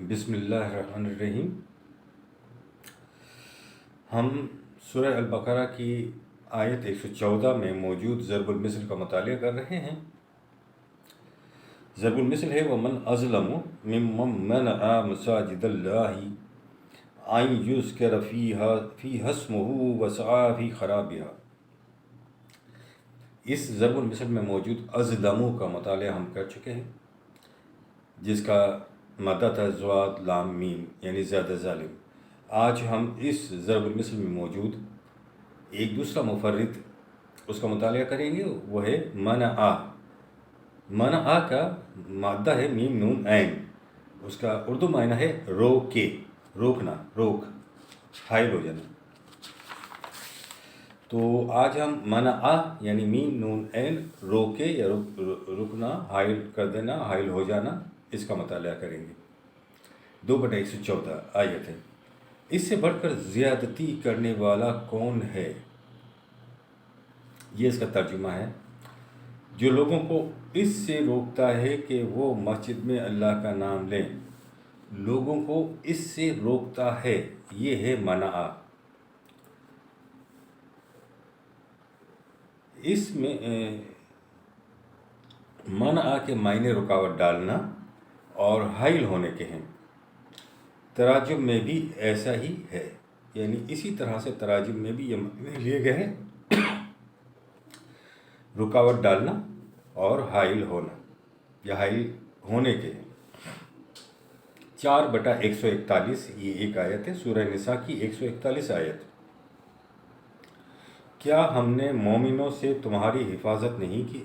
بسم اللہ الرحمن الرحیم۔ ہم سورہ البقرہ کی آیت 114 میں موجود ضرب المثل کا مطالعہ کر رہے ہیں۔ ضرب المثل ہے وَمَنْ أَظْلَمُ مِمَّنْ مَنَعَ مَسَاجِدَ اللَّهِ أَنْ يُذْكَرَ فِيهَا اسْمُهُ وَسَعَىٰ فِي خَرَابِهَا۔ اس ضرب المثل میں موجود اظلمو کا مطالعہ ہم کر چکے ہیں، جس کا مدہ تھا ضاد لام میم، یعنی زیادہ ظالم۔ آج ہم اس ضرب المثل میں موجود ایک دوسرا مفرد اس کا مطالعہ کریں گے، وہ ہے منع۔ منع کا مادہ ہے میم نون عین، اس کا اردو معنی ہے روکے، روکنا، روک، حائل ہو جانا۔ تو آج ہم منع یعنی میم نون عین روکے یا رکنا، حائل کر دینا، حائل ہو جانا، اس کا مطالعہ کریں گے۔ 2/114 آیت ہے۔ اس سے بڑھ کر زیادتی کرنے والا کون ہے؟ یہ اس کا ترجمہ ہے، جو لوگوں کو اس سے روکتا ہے کہ وہ مسجد میں اللہ کا نام لیں۔ لوگوں کو اس سے روکتا ہے، یہ ہے منع۔ اس میں منع کے معنی رکاوٹ ڈالنا اور حائل ہونے کے ہیں۔ تراجم میں بھی ایسا ہی ہے، یعنی اسی طرح سے تراجم میں بھی یہ معنی لیے گئے ہیں، رکاوٹ ڈالنا اور حائل ہونا یا حائل ہونے کے ہیں۔ 4/141 یہ ایک آیت ہے، سورہ نساء کی 141 آیت۔ کیا ہم نے مومنوں سے تمہاری حفاظت نہیں کی؟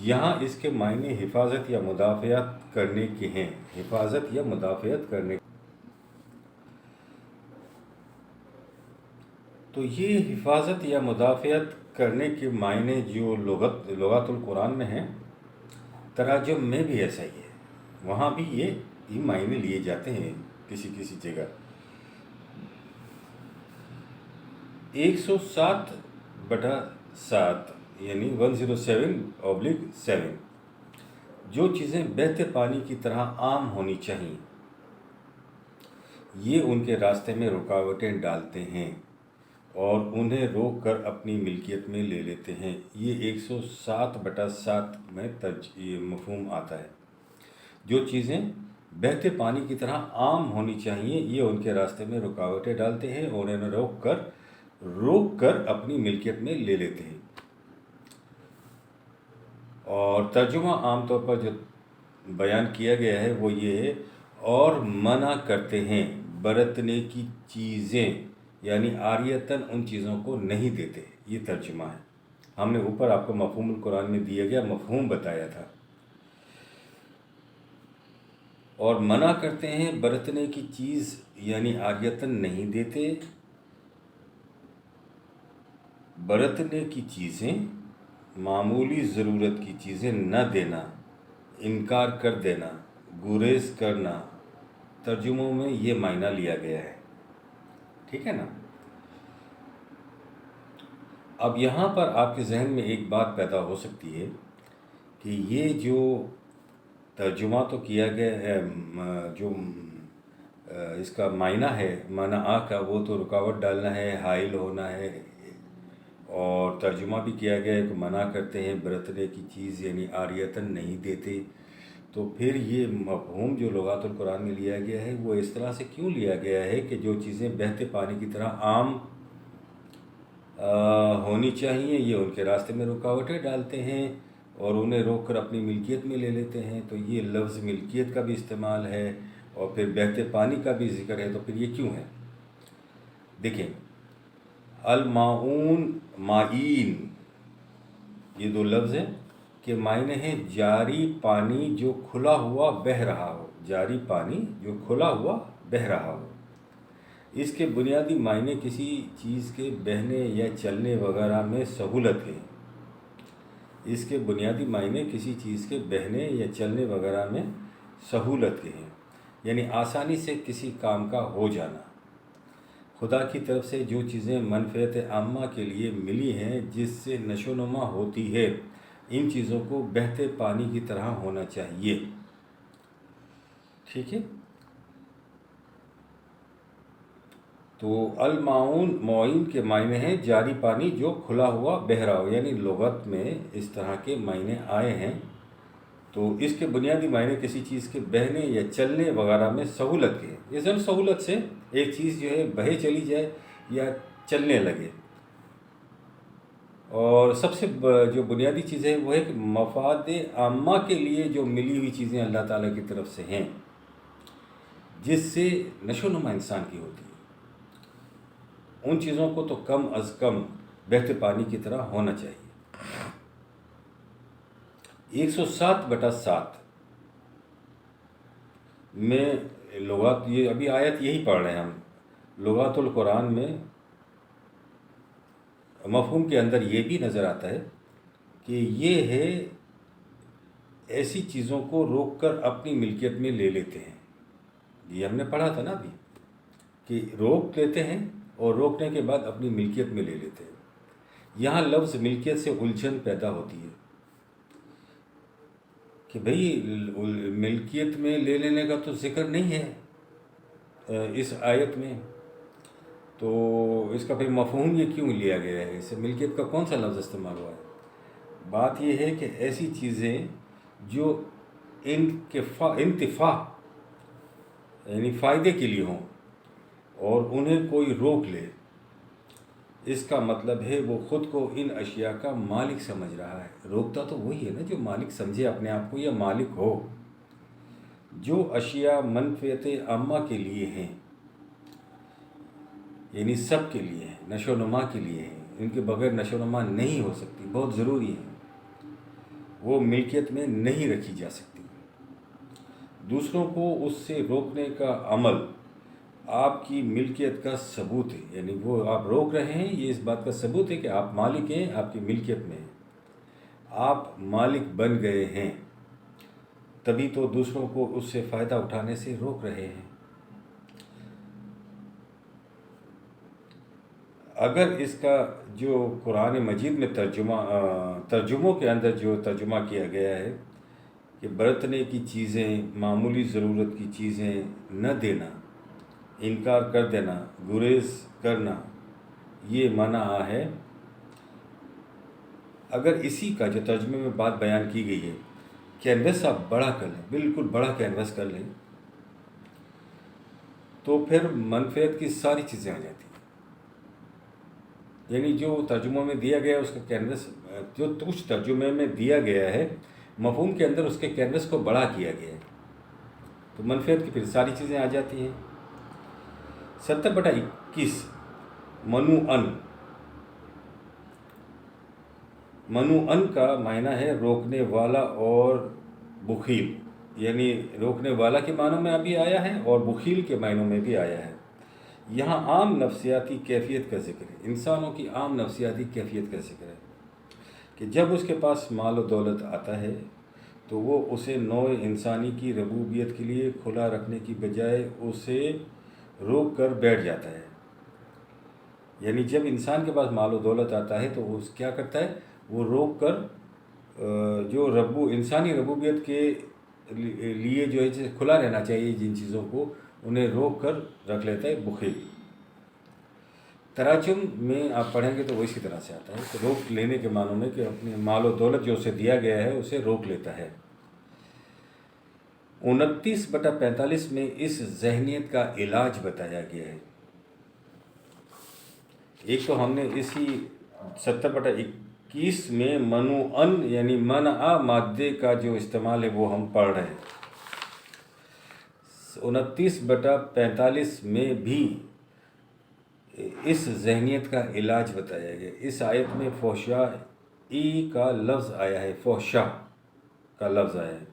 یہاں اس کے معنی حفاظت یا مدافعت کرنے کے ہیں، حفاظت یا مدافعت کرنے۔ تو یہ حفاظت یا مدافعت کرنے کے معنی جو لغات القرآن میں ہیں، تراجم میں بھی ایسا ہی ہے، وہاں بھی یہ معنی لیے جاتے ہیں کسی کسی جگہ۔ 107/7 یعنی 107/7، جو چیزیں بہتے پانی کی طرح عام ہونی چاہیے، یہ ان کے راستے میں رکاوٹیں ڈالتے ہیں اور انہیں روک کر اپنی ملکیت میں لے لیتے ہیں۔ یہ 107/7 میں مفہوم آتا ہے۔ جو چیزیں بہتے پانی کی طرح عام ہونی چاہیے، یہ ان کے راستے میں رکاوٹیں ڈالتے ہیں اور انہیں روک کر اپنی ملکیت میں لے لیتے ہیں۔ اور ترجمہ عام طور پر جو بیان کیا گیا ہے وہ یہ ہے، اور منع کرتے ہیں برتنے کی چیزیں، یعنی عاریتاً ان چیزوں کو نہیں دیتے۔ یہ ترجمہ ہے۔ ہم نے اوپر آپ کو مفہوم القرآن میں دیا گیا مفہوم بتایا تھا۔ اور منع کرتے ہیں برتنے کی چیز، یعنی عاریتاً نہیں دیتے۔ برتنے کی چیزیں، معمولی ضرورت کی چیزیں نہ دینا، انکار کر دینا، گریز کرنا، ترجموں میں یہ معنی لیا گیا ہے۔ ٹھیک ہے نا؟ اب یہاں پر آپ کے ذہن میں ایک بات پیدا ہو سکتی ہے کہ یہ جو ترجمہ تو کیا گیا ہے، جو اس کا معنی ہے منع کا، وہ تو رکاوٹ ڈالنا ہے، حائل ہونا ہے، اور ترجمہ بھی کیا گیا ہے کہ منع کرتے ہیں برتنے کی چیز، یعنی عاریتاً نہیں دیتے۔ تو پھر یہ مفہوم جو لغات القرآن میں لیا گیا ہے وہ اس طرح سے کیوں لیا گیا ہے کہ جو چیزیں بہتے پانی کی طرح عام ہونی چاہیے، یہ ان کے راستے میں رکاوٹیں ڈالتے ہیں اور انہیں روک کر اپنی ملکیت میں لے لیتے ہیں۔ تو یہ لفظ ملکیت کا بھی استعمال ہے اور پھر بہتے پانی کا بھی ذکر ہے، تو پھر یہ کیوں ہے؟ دیکھیں، الماعون، معین، یہ دو لفظ ہیں کہ معنی ہے جاری پانی جو کھلا ہوا بہہ رہا ہو، جاری پانی جو کھلا ہوا بہہ رہا ہو۔ اس کے بنیادی معنی کسی چیز کے بہنے یا چلنے وغیرہ میں سہولت ہے۔ اس کے بنیادی معنی کسی چیز کے بہنے یا چلنے وغیرہ میں سہولت کے ہیں، یعنی آسانی سے کسی کام کا ہو جانا۔ خدا کی طرف سے جو چیزیں منفعت عامہ کے لیے ملی ہیں، جس سے نشو و نما ہوتی ہے، ان چیزوں کو بہتے پانی کی طرح ہونا چاہیے۔ ٹھیک ہے. تو المعون معین کے معنی ہیں جاری پانی جو کھلا ہوا بہہ رہا ہو، یعنی لغت میں اس طرح کے معنی آئے ہیں. تو اس کے بنیادی معنی کسی چیز کے بہنے یا چلنے وغیرہ میں سہولت کے ہیں. یہ ضرور سہولت سے ایک چیز جو ہے بہے چلی جائے یا چلنے لگے. اور سب سے جو بنیادی چیز ہے وہ ہے کہ مفاد عامہ کے لیے جو ملی ہوئی چیزیں اللہ تعالیٰ کی طرف سے ہیں، جس سے نشو و نما انسان کی ہوتی ہے، ان چیزوں کو تو کم از کم بہتے پانی کی طرح ہونا چاہیے. 107/7 میں لغات، یہ ابھی آیت یہی پڑھ رہے ہیں ہم، لغات القرآن میں مفہوم کے اندر یہ بھی نظر آتا ہے کہ یہ ہے ایسی چیزوں کو روک کر اپنی ملکیت میں لے لیتے ہیں. یہ ہم نے پڑھا تھا نا ابھی کہ روک لیتے ہیں اور روکنے کے بعد اپنی ملکیت میں لے لیتے ہیں. یہاں لفظ ملکیت سے الجھن پیدا ہوتی ہے کہ بھئی ملکیت میں لے لینے کا تو ذکر نہیں ہے اس آیت میں، تو اس کا پھر مفہوم یہ کیوں لیا گیا ہے؟ اس سے ملکیت کا کون سا لفظ استعمال ہوا ہے؟ بات یہ ہے کہ ایسی چیزیں جو انتفاع یعنی فائدے کے لیے ہوں اور انہیں کوئی روک لے، اس کا مطلب ہے وہ خود کو ان اشیاء کا مالک سمجھ رہا ہے. روکتا تو وہی ہے نا جو مالک سمجھے اپنے آپ کو یا مالک ہو. جو اشیاء منفعت عامہ کے لیے ہیں، یعنی سب کے لیے ہیں، نشو و نما کے لیے ہیں، ان کے بغیر نشو و نما نہیں ہو سکتی، بہت ضروری ہے، وہ ملکیت میں نہیں رکھی جا سکتی. دوسروں کو اس سے روکنے کا عمل آپ کی ملکیت کا ثبوت ہے. یعنی وہ آپ روک رہے ہیں، یہ اس بات کا ثبوت ہے کہ آپ مالک ہیں، آپ کی ملکیت میں ہیں، آپ مالک بن گئے ہیں، تبھی تو دوسروں کو اس سے فائدہ اٹھانے سے روک رہے ہیں. اگر اس کا جو قرآن مجید میں ترجموں کے اندر جو ترجمہ کیا گیا ہے کہ برتنے کی چیزیں، معمولی ضرورت کی چیزیں نہ دینا، انکار کر دینا، گریز کرنا، یہ منع ہے. اگر اسی کا جو ترجمے میں بات بیان کی گئی ہے، کینوس آپ بڑا کر لیں، بالکل بڑا کینوس کر لیں، تو پھر منفعت کی ساری چیزیں آ جاتی ہیں. یعنی جو ترجموں میں دیا گیا ہے اس کا کینوس، جو کچھ ترجمے میں دیا گیا ہے مفہوم کے اندر اس کے کینوس کو بڑا کیا گیا ہے، تو منفعت کی پھر ساری چیزیں آ جاتی ہیں. 70/21 منوعن کا معنی ہے روکنے والا اور بخیل، یعنی روکنے والا کے معنوں میں ابھی آیا ہے اور بخیل کے معنوں میں بھی آیا ہے. یہاں عام نفسیاتی کیفیت کا ذکر ہے، انسانوں کی عام نفسیاتی کیفیت کا ذکر ہے کہ جب اس کے پاس مال و دولت آتا ہے تو وہ اسے نوع انسانی کی ربوبیت کے لیے کھلا رکھنے کی بجائے اسے روک کر بیٹھ جاتا ہے. یعنی جب انسان کے پاس مال و دولت آتا ہے تو وہ کیا کرتا ہے؟ وہ روک کر جو انسانی ربوبیت کے لیے جو ہے کھلا رہنا چاہیے جن چیزوں کو، انہیں روک کر رکھ لیتا ہے، بخیل. تراجم میں آپ پڑھیں گے تو وہ اسی طرح سے آتا ہے کہ روک لینے کے معنوں میں کہ اپنے مال و دولت جو اسے دیا گیا ہے اسے روک لیتا ہے. 29/45 میں اس ذہنیت کا علاج بتایا گیا ہے. ایک تو ہم نے اسی 70/21 میں منوعن یعنی منع مادے کا جو استعمال ہے وہ ہم پڑھ رہے ہیں. 29/45 میں بھی اس ذہنیت کا علاج بتایا گیا. اس آیت میں فحشائی کا لفظ آیا ہے، فحشا کا لفظ آیا ہے.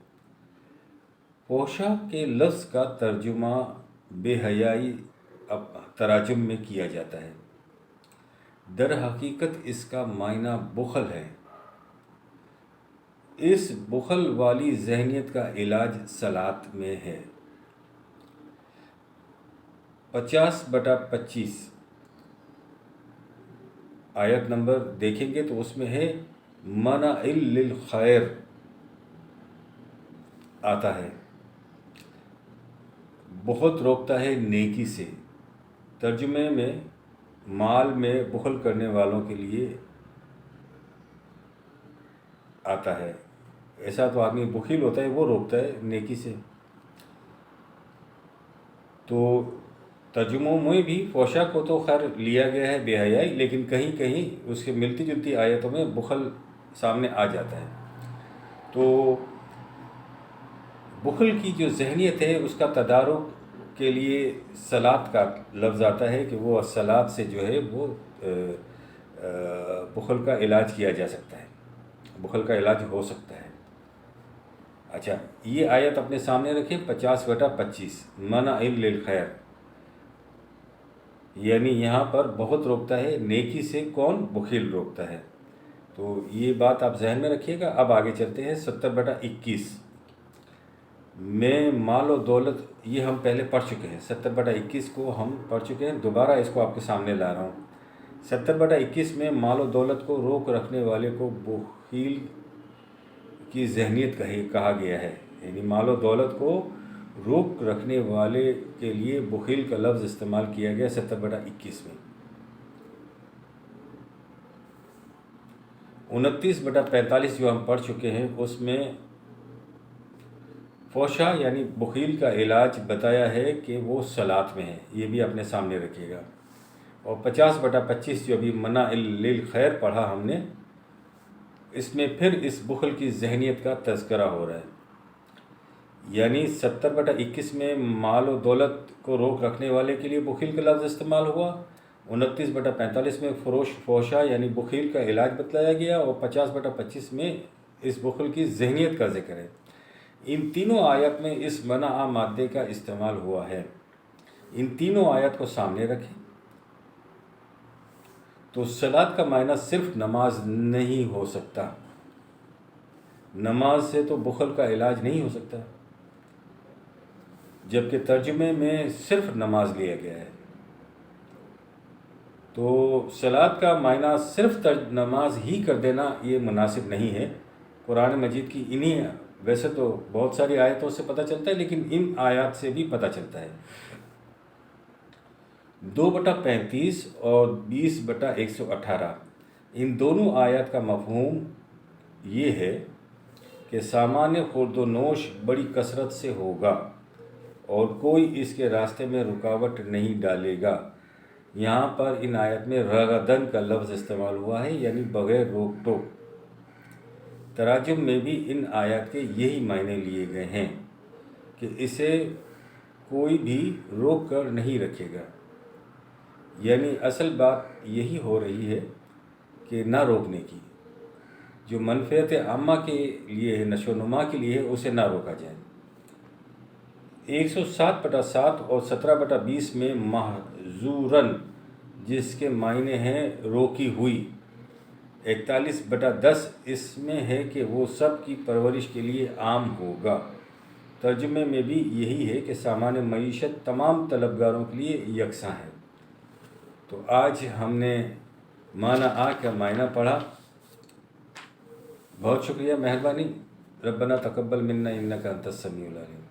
فحشا کے لفظ کا ترجمہ بے حیائی تراجم میں کیا جاتا ہے. در حقیقت اس کا معنی بخل ہے. اس بخل والی ذہنیت کا علاج صلاۃ میں ہے. 50/25 آیت نمبر دیکھیں گے تو اس میں ہے منع للخیر آتا ہے. بہت روکتا ہے نیکی سے، ترجمے میں مال میں بخل کرنے والوں کے لیے آتا ہے۔ ایسا تو آدمی بخیل ہوتا ہے، وہ روکتا ہے نیکی سے۔ تو ترجموں میں بھی فحشا کو تو خیر لیا گیا ہے، بے حیائی، لیکن کہیں کہیں اس کے ملتی جلتی آیتوں میں بخل سامنے آ جاتا ہے۔ تو بخل کی جو ذہنیت ہے اس کا تدارک کے لیے صلاۃ کا لفظ آتا ہے کہ وہ صلاۃ سے جو ہے وہ بخل کا علاج کیا جا سکتا ہے، بخل کا علاج ہو سکتا ہے۔ اچھا، یہ آیت اپنے سامنے رکھیں، 50/25، منع للخیر، یعنی یہاں پر بہت روکتا ہے نیکی سے، کون؟ بخیل روکتا ہے۔ تو یہ بات آپ ذہن میں رکھیے گا۔ اب آگے چلتے ہیں 70/21 میں مال و دولت، یہ ہم پہلے پڑھ چکے ہیں، 70/21 کو ہم پڑھ چکے ہیں، دوبارہ اس کو آپ کے سامنے لا رہا ہوں۔ 70/21 میں مال و دولت کو روک رکھنے والے کو بخیل کی ذہنیت کہا گیا ہے، یعنی مال و دولت کو روک رکھنے والے کے لیے بخیل کا لفظ استعمال کیا گیا 70/21 میں۔ 29/45 جو ہم پڑھ چکے ہیں اس میں فحشا یعنی بخیل کا علاج بتایا ہے کہ وہ صلاۃ میں ہے، یہ بھی اپنے سامنے رکھیے گا۔ اور 50/25 جو ابھی منع للخیر پڑھا ہم نے، اس میں پھر اس بخل کی ذہنیت کا تذکرہ ہو رہا ہے۔ یعنی 70/21 میں مال و دولت کو روک رکھنے والے کے لیے بخیل کا لفظ استعمال ہوا، 29/45 میں فحشا یعنی بخیل کا علاج بتلایا گیا، اور 50/25 میں اس بخل کی ذہنیت کا ذکر ہے۔ ان تینوں آیت میں اس منع مادے کا استعمال ہوا ہے۔ ان تینوں آیت کو سامنے رکھیں تو صلاۃ کا معنی صرف نماز نہیں ہو سکتا، نماز سے تو بخل کا علاج نہیں ہو سکتا، جبکہ ترجمے میں صرف نماز لیا گیا ہے۔ تو صلاۃ کا معنی صرف نماز ہی کر دینا یہ مناسب نہیں ہے۔ قرآن مجید کی انہی، ویسے تو بہت ساری آیتوں سے پتہ چلتا ہے، لیکن ان آیات سے بھی پتہ چلتا ہے۔ 2/35 اور 20/118 ان دونوں آیات کا مفہوم یہ ہے کہ سامان خورد و نوش بڑی کثرت سے ہوگا اور کوئی اس کے راستے میں رکاوٹ نہیں ڈالے گا۔ یہاں پر ان آیت میں رغدن کا لفظ استعمال ہوا ہے، یعنی بغیر روک ٹوک۔ تراجم میں بھی ان آیات کے یہی معنی لیے گئے ہیں کہ اسے کوئی بھی روک کر نہیں رکھے گا، یعنی اصل بات یہی ہو رہی ہے کہ نہ روکنے کی، جو منفعت عامہ کے لیے ہے، نشو و نما کے لیے ہے، اسے نہ روکا جائے۔ 107/7 اور 17/20 میں محظوراً، جس کے معنی ہیں روکی ہوئی۔ 41/10 اس میں ہے کہ وہ سب کی پرورش کے لیے عام ہوگا۔ ترجمے میں بھی یہی ہے کہ سامان معیشت تمام طلبگاروں کے لیے یکساں ہے۔ تو آج ہم نے معنی کا معنی پڑھا۔ بہت شکریہ، مہربانی۔ ربنا تقبل منا انک انت السمیع العلیم۔